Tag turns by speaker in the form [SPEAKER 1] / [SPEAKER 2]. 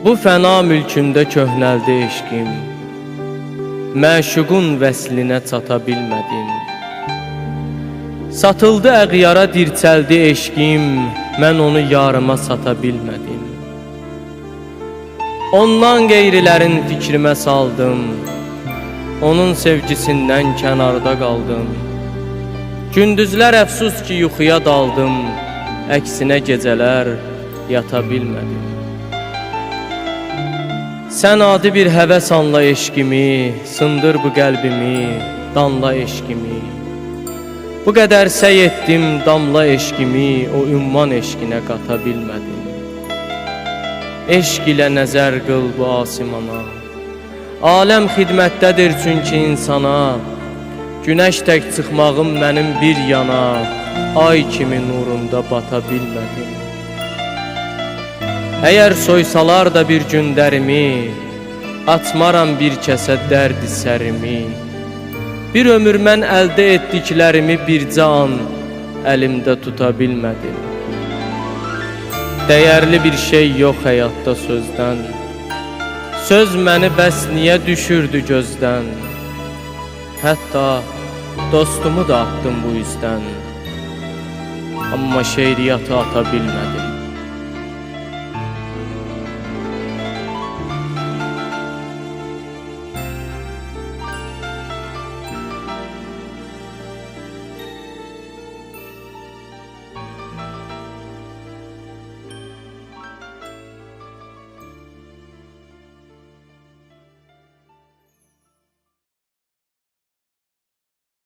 [SPEAKER 1] Bu fəna mülkündə köhnəldi eşqim, məşuqun vəslinə çata bilmədim. Satıldı əğyara dirçəldi eşqim, mən onu yarıma sata bilmədim. Ondan qeyrilərin fikrimə saldım, onun sevgisindən kənarda qaldım. Gündüzlər əfsus ki yuxuya daldım, əksinə gecələr yata bilmədim. Sən adi bir həvəs anla eşqimi, sındır bu qəlbimi, danla eşqimi. Bu qədər səy etdim, damla eşqimi, o ümman eşqinə qata bilmədim. Eşq ilə nəzər qıl bu asimana, aləm xidmətdədir çünki insana. Günəş tək çıxmağım mənim bir yana, ay kimi nurunda bata bilmədim. Əgər soysalar da bir gün dərimi, atmaram bir kəsə dərdi sərimi. Bir ömür mən əldə etdiklərimi bircə an əlimdə tuta bilmədim. Dəyərli bir şey yox həyatda sözdən, söz məni bəs niyə düşürdü gözdən. Hətta dostumu da atdım bu üzdən, amma şeiriyyatı ata bilmədim.